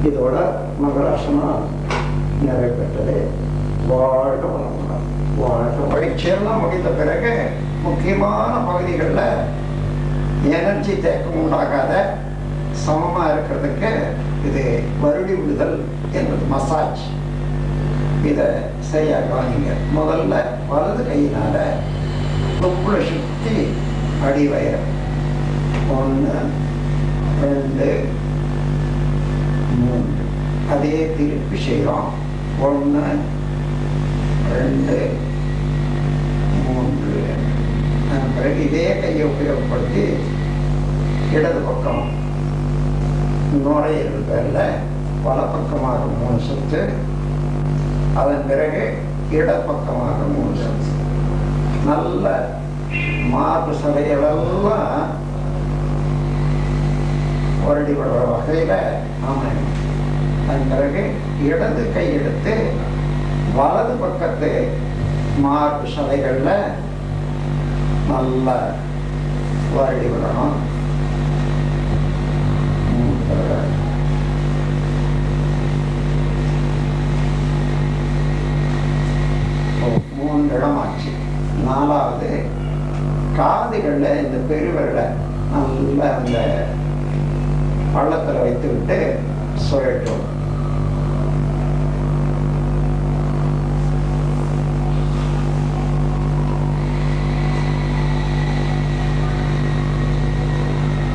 இதோட மகராசனம் நிறைவேற்றது. வாழ்க வளமுடன். வாழ்க. பயிற்சியெல்லாம் முடிந்த பிறகு முக்கியமான பகுதிகளில் எனர்ஜி தேக்கம் உண்டாகாத சமமாக இருக்கிறதுக்கு இது வருடி விடுதல் என்பது மசாஜ். இதை செய்ய கவனிங்க. முதல்ல வலது கையினால தொப்புளை சுற்றி அடி வயிறு 1 2 3 அதே திருப்பி செய்கிறோம். 1 2 3. பிறகு இதே கையை உபயோகப்படுத்தி இடது பக்கம் நுரையீரல் பேரில் வலப்பக்கமாக 3 சுற்று, அதன் பிறகு இடப்பக்கமாக 3 சுற்று. நல்ல மார்பு சதைகளெல்லாம் வருடி விடுற வகையில் அமையும். அதன் பிறகு இடது கை எடுத்து வலது பக்கத்து மார்பு சதைகளில் நல்லா வருடி விடணும். 3 இடமாச்சு. 4வது காதுகளில் இந்த பெருவர்களை நல்லா அந்த பள்ளத்தில் வைத்து விட்டு சுழட்டும்.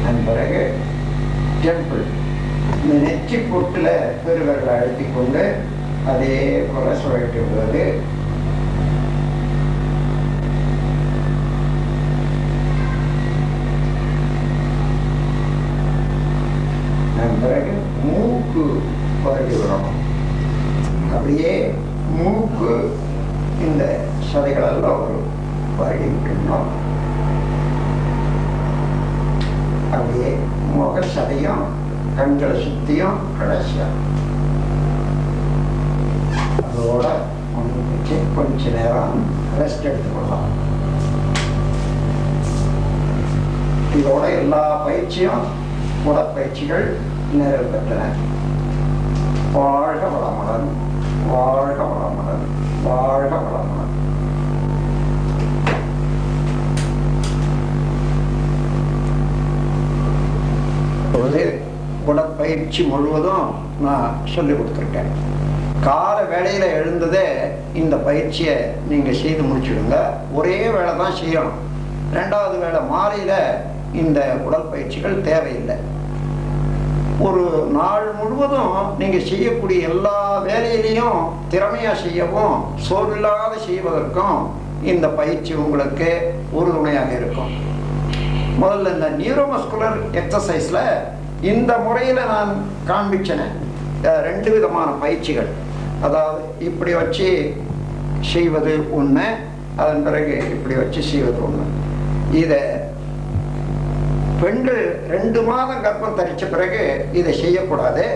அதன் பிறகு டெம்பிள் இந்த நெற்றி பொட்டில் பெருவர்களை அழுத்தி கொண்டு அதே போல சுழட்டி விடுவது. பிறகு மூக்கு வருடி விடணும். அப்படியே மூக்கு இந்த சதைகளெல்லாம் ஒரு வருடி விட்டுணும். அப்படியே முக சதையும் கண்களை சுத்தியும் கடைசியா அதோட கொஞ்ச நேரம் ரெஸ்ட் எடுத்துக்கொள்ளலாம். இதோட எல்லா பயிற்சியும் உடற்பயிற்சிகள் நிறைவு பெற்றன. வாழ்க வளமுடன். வாழ்க வளமுடன். வாழ்க வளமுடன். உடற்பயிற்சி முழுவதும் நான் சொல்லிக் கொடுத்துருக்கேன். கால வேளையில் எழுந்ததே இந்த பயிற்சியை நீங்கள் செய்து முடிச்சுடுங்க. ஒரே வேளை தான் செய்யணும். 2வது வேளை மாலையில் இந்த உடற்பயிற்சிகள் தேவையில்லை. ஒரு நாள் முழுவதும் நீங்கள் செய்யக்கூடிய எல்லா வேலையிலையும் திறமையாக செய்யவும் சோர்வில்லாத செய்வதற்கும் இந்த பயிற்சி உங்களுக்கு உறுதுணையாக இருக்கும். முதல்ல இந்த நியூரோமஸ்குலர் எக்ஸசைஸில் இந்த முறையில் நான் காண்பிச்சேன் 2 விதமான பயிற்சிகள். அதாவது இப்படி வச்சு செய்வது ஒன்று, அதன் பிறகு இப்படி வச்சு செய்வது ஒன்று. இதை பெண்கள் 2 மாதம் கர்ப்பம் தரித்த பிறகு இதை செய்யக்கூடாது.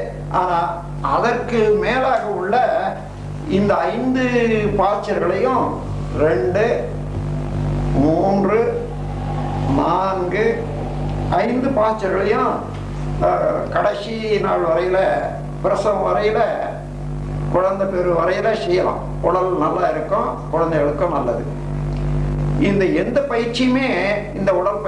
ஆனால் அதற்கு மேலாக உள்ள இந்த 5 பாய்ச்சல்களையும் 2 3 4 5 பாய்ச்சல்களையும் கடைசி நாள் வரையில் பிரசவம் வரையில் குழந்தை பெரு வரையில் செய்யலாம். உடல் நல்லா இருக்கும், குழந்தைகளுக்கும் நல்லது. இந்த எந்த பயிற்சியுமே இந்த உடல்